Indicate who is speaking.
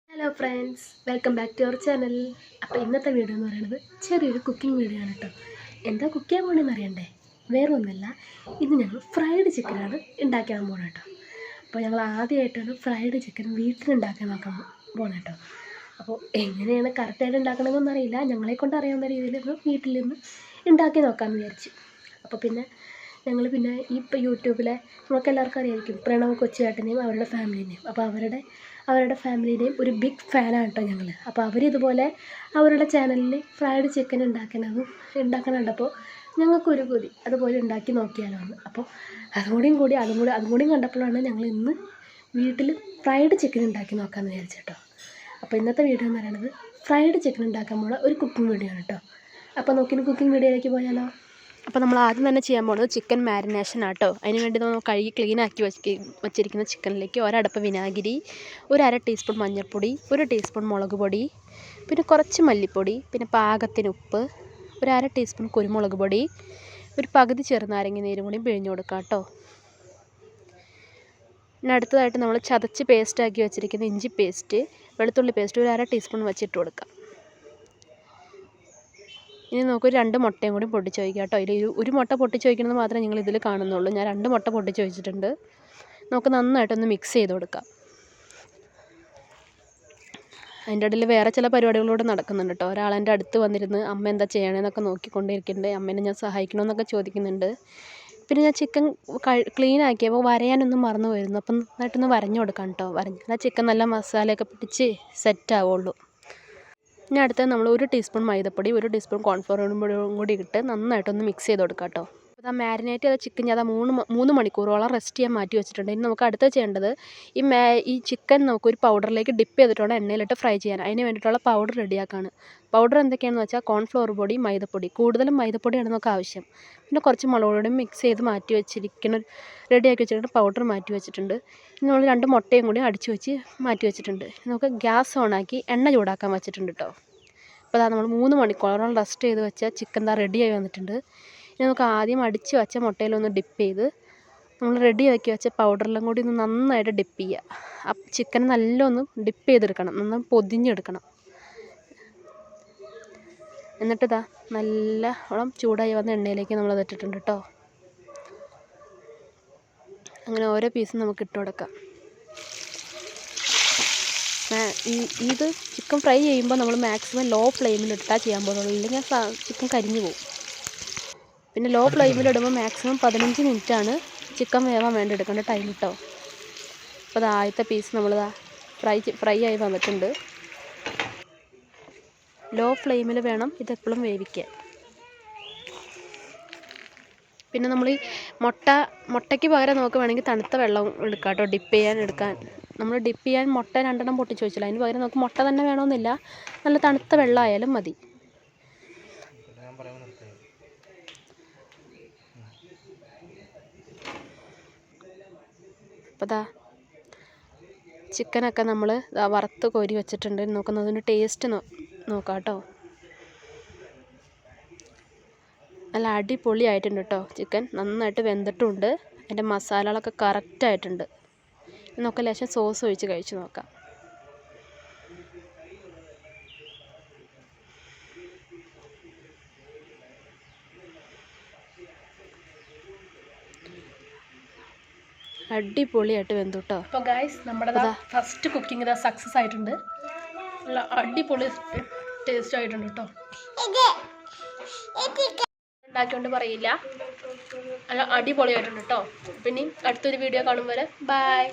Speaker 1: Hello friends, welcome back to our channel. അപ്പോൾ ഇന്നത്തെ video എന്ന് പറയുന്നത് ചെറിയൊരു കുക്കിംഗ് വീഡിയോ ആണ് കേട്ടോ. എന്താ കുക്ക് ചെയ്യാൻ പോകണമെന്ന് അറിയണ്ടേ? വേറെ ഒന്നുമല്ല, ഇത് ഞങ്ങൾ ഫ്രൈഡ് ചിക്കനാണ് ഉണ്ടാക്കാൻ പോകണം കേട്ടോ. അപ്പോൾ ഞങ്ങൾ ആദ്യമായിട്ടാണ് ഫ്രൈഡ് ചിക്കൻ വീട്ടിലുണ്ടാക്കാൻ നോക്കാൻ പോകണം കേട്ടോ. അപ്പോൾ എങ്ങനെയാണ് കറക്റ്റായിട്ട് ഉണ്ടാക്കണമെന്നൊന്നും അറിയില്ല, ഞങ്ങളെ കൊണ്ട് അറിയാവുന്ന രീതിയിൽ വീട്ടിൽ നിന്ന് ഉണ്ടാക്കി നോക്കാമെന്ന് വിചാരിച്ചു. അപ്പോൾ ഞങ്ങൾ ഇപ്പോൾ യൂട്യൂബിലെ നമുക്ക് എല്ലാവർക്കും അറിയാമായിരിക്കും പ്രണവ് കൊച്ചുചേട്ടനെയും അവരുടെ ഫാമിലിനെയും. അപ്പോൾ അവരുടെ ഫാമിലിയുടെയും ഒരു ബിഗ് ഫാനാണ് കേട്ടോ ഞങ്ങൾ. അപ്പോൾ അവരിതുപോലെ അവരുടെ ചാനലിൽ ഫ്രൈഡ് ചിക്കൻ ഉണ്ടാക്കണം കണ്ടപ്പോൾ ഞങ്ങൾക്കൊരു കൊതി അതുപോലെ ഉണ്ടാക്കി നോക്കിയാലോ എന്ന്. അപ്പോൾ അതും കൂടി കണ്ടപ്പോഴാണ് ഞങ്ങൾ ഇന്ന് വീട്ടിൽ ഫ്രൈഡ് ചിക്കൻ ഉണ്ടാക്കി നോക്കാമെന്ന് വിചാരിച്ചു കേട്ടോ. അപ്പോൾ ഇന്നത്തെ വീഡിയോ എന്ന് പറയുന്നത് ഫ്രൈഡ് ചിക്കൻ ഉണ്ടാക്കാൻ പോകുന്ന ഒരു കുക്കിംഗ് വീഡിയോ ആണ് കേട്ടോ. അപ്പോൾ കുക്കിംഗ് വീഡിയോയിലേക്ക് പോയാലോ. അപ്പോൾ നമ്മൾ ആദ്യം തന്നെ ചെയ്യാൻ പോകുന്നത് ചിക്കൻ മാരിനേഷൻ ആട്ടോ. അതിന് വേണ്ടി നമ്മൾ കഴുകി ക്ലീനാക്കി വച്ചിരിക്കുന്ന ചിക്കനിലേക്ക് ഒരടപ്പ് വിനാഗിരി, ഒരു അര ടീസ്പൂൺ മഞ്ഞൾപ്പൊടി, ഒരു ടീസ്പൂൺ മുളക് പൊടി, പിന്നെ കുറച്ച് മല്ലിപ്പൊടി, പിന്നെ പാകത്തിന് ഉപ്പ്, ഒരു അര ടീസ്പൂൺ കുരുമുളക് പൊടി, ഒരു പകുതി ചെറുനാരങ്ങ നീരും കൂടി പിഴിഞ്ഞ് കൊടുക്കാം കേട്ടോ. പിന്നെ അടുത്തതായിട്ട് നമ്മൾ ചതച്ച് പേസ്റ്റാക്കി വെച്ചിരിക്കുന്ന ഇഞ്ചി പേസ്റ്റ്, വെളുത്തുള്ളി പേസ്റ്റ് ഒരു അര ടീസ്പൂൺ വെച്ചിട്ട് കൊടുക്കാം. ഇനി നമുക്കൊരു 2 മുട്ടയും കൂടി പൊട്ടിച്ച് വയ്ക്കാം കേട്ടോ. ഇതിൽ ഒരു മുട്ട പൊട്ടിച്ച് വയ്ക്കുന്നത് മാത്രമേ നിങ്ങൾ ഇതിൽ കാണുന്നുള്ളൂ. ഞാൻ 2 മുട്ട പൊട്ടിച്ച് വെച്ചിട്ടുണ്ട്. നമുക്ക് നന്നായിട്ടൊന്ന് മിക്സ് ചെയ്ത് കൊടുക്കാം. അതിൻ്റെ ഇടയിൽ വേറെ ചില പരിപാടികളോട് നടക്കുന്നുണ്ട് കേട്ടോ. ഒരാളെൻ്റെ അടുത്ത് വന്നിരുന്ന് അമ്മ എന്താ ചെയ്യണമെന്നൊക്കെ നോക്കിക്കൊണ്ടിരിക്കുന്നുണ്ട്. അമ്മേനെ ഞാൻ സഹായിക്കണമെന്നൊക്കെ ചോദിക്കുന്നുണ്ട്. പിന്നെ ഞാൻ ചിക്കൻ ക്ലീൻ ആക്കിയപ്പോൾ വരയാനൊന്നും മറന്നു പോയിരുന്നു. അപ്പം നന്നായിട്ടൊന്ന് വരഞ്ഞു കൊടുക്കാം കേട്ടോ. വരഞ്ഞാൽ ചിക്കൻ നല്ല മസാലയൊക്കെ പിടിച്ച് സെറ്റ് ആവുള്ളൂ. ഇനി അടുത്തത് നമ്മൾ 1 ടീസ്പൂൺ മൈദപ്പൊടി, 1 ടീസ്പൂൺ കോൺഫ്ലവറും കൂടി ഇട്ട് നന്നായിട്ടൊന്ന് മിക്സ് ചെയ്ത് കൊടുക്കാം കേട്ടോ. അപ്പോൾ മാരിനേറ്റ് ചെയ്ത ചിക്കൻ ഞാൻ 3 മണിക്കൂറോളം റെസ്റ്റ് ചെയ്യാൻ മാറ്റി വെച്ചിട്ടുണ്ട്. ഇനി നമുക്ക് അടുത്ത് ചെയ്യേണ്ടത് ഈ ചിക്കൻ നമുക്കൊരു പൗഡറിലേക്ക് ഡിപ്പ് ചെയ്തിട്ടുള്ള എണ്ണയിലിട്ട് ഫ്രൈ ചെയ്യാൻ. അതിന് വേണ്ടിയിട്ടുള്ള പൗഡർ റെഡിയാക്കാണ്. പൗഡർ എന്തൊക്കെയാണെന്ന് വെച്ചാൽ കോൺഫ്ലവർ പൊടി, മൈദപ്പൊടി, കൂടുതലും മൈദപ്പൊടിയാണ് നമുക്ക് ആവശ്യം. പിന്നെ കുറച്ച് മുളക് പൊടിയും മിക്സ് ചെയ്ത് റെഡിയാക്കി വെച്ചിട്ട് പൗഡർ മാറ്റി വെച്ചിട്ടുണ്ട്. ഇനി നമ്മൾ 2 മുട്ടയും കൂടി അടിച്ച് വെച്ച് മാറ്റി വെച്ചിട്ടുണ്ട്. നമുക്ക് ഗ്യാസ് ഓണാക്കി എണ്ണ ചൂടാക്കാൻ വെച്ചിട്ടുണ്ട് കേട്ടോ. അപ്പോൾ നമ്മൾ 3 മണിക്കൂറോളം റെസ്റ്റ് ചെയ്ത് വെച്ച ചിക്കൻ റെഡിയായി വന്നിട്ടുണ്ട്. ഇനി നമുക്ക് ആദ്യം അടിച്ച് വെച്ച മുട്ടയിലൊന്ന് ഡിപ്പ് ചെയ്ത് നമ്മൾ റെഡിയാക്കി വെച്ച പൗഡറിലും കൂടി ഒന്ന് നന്നായിട്ട് ഡിപ്പ് ചെയ്യുക. ആ ചിക്കൻ നല്ലൊന്ന് ഡിപ്പ് ചെയ്തെടുക്കണം, നന്നായി പൊതിഞ്ഞെടുക്കണം. എന്നിട്ട് നല്ലോണം ചൂടായി വന്ന എണ്ണയിലേക്ക് നമ്മളത് ഇട്ടിട്ടുണ്ട് കേട്ടോ. അങ്ങനെ ഓരോ പീസും നമുക്ക് ഇട്ട് കൊടുക്കാം. ഇത് ചിക്കൻ ഫ്രൈ ചെയ്യുമ്പോൾ നമ്മൾ മാക്സിമം ലോ ഫ്ലെയിമിലിട്ടാൽ ചെയ്യാൻ പോകുള്ളൂ, ഇല്ലെങ്കിൽ ചിക്കൻ കരിഞ്ഞു പോകും. പിന്നെ ലോ ഫ്ലെയിമിലിടുമ്പോൾ മാക്സിമം 15 മിനിറ്റാണ് ചിക്കൻ വേവാൻ വേണ്ടി എടുക്കേണ്ട ടൈം കേട്ടോ. അപ്പോൾ ആദ്യത്തെ പീസ് നമ്മൾ ഫ്രൈ ആയി വന്നിട്ടുണ്ട്. ലോ ഫ്ലെയിമിൽ വേണം ഇതെപ്പോഴും വേവിക്കാൻ. പിന്നെ നമ്മൾ ഈ മുട്ടയ്ക്ക് പകരം നമുക്ക് വേണമെങ്കിൽ തണുത്ത വെള്ളം എടുക്കാം കേട്ടോ എടുക്കാൻ. നമ്മൾ ഡിപ്പ് ചെയ്യാൻ മുട്ട 2 പൊട്ടിച്ച് വെച്ചില്ല. അതിന് പകരം നമുക്ക് മുട്ട തന്നെ വേണമെന്നില്ല, നല്ല തണുത്ത വെള്ളമായാലും മതി. അപ്പോൾ ചിക്കനൊക്കെ നമ്മൾ വറുത്ത് കോരി വെച്ചിട്ടുണ്ട്. നോക്കുന്നതിന് ടേസ്റ്റ് നോക്കാം കേട്ടോ. നല്ല അടിപൊളിയായിട്ടുണ്ട് കേട്ടോ. ചിക്കൻ നന്നായിട്ട് വെന്തിട്ടുമുണ്ട്. അതിൻ്റെ മസാലകളൊക്കെ കറക്റ്റായിട്ടുണ്ട്. നമുക്ക് ലേശം സോസ് ഒഴിച്ച് കഴിച്ച് നോക്കാം. അടിപൊളിയായിട്ട് വെന്തു കേട്ടോ. അപ്പോൾ ഗൈസ്, നമ്മുടെ ഫസ്റ്റ് കുക്കിംഗ് സക്സസ് ആയിട്ടുണ്ട്. നല്ല അടിപൊളി ടേസ്റ്റ് ആയിട്ടുണ്ട് കേട്ടോ. ഉണ്ടാക്കിക്കൊണ്ട് പറയില്ല, നല്ല അടിപൊളിയായിട്ടുണ്ട് കേട്ടോ. പിന്നെ അടുത്തൊരു വീഡിയോ കാണും വരെ ബൈ.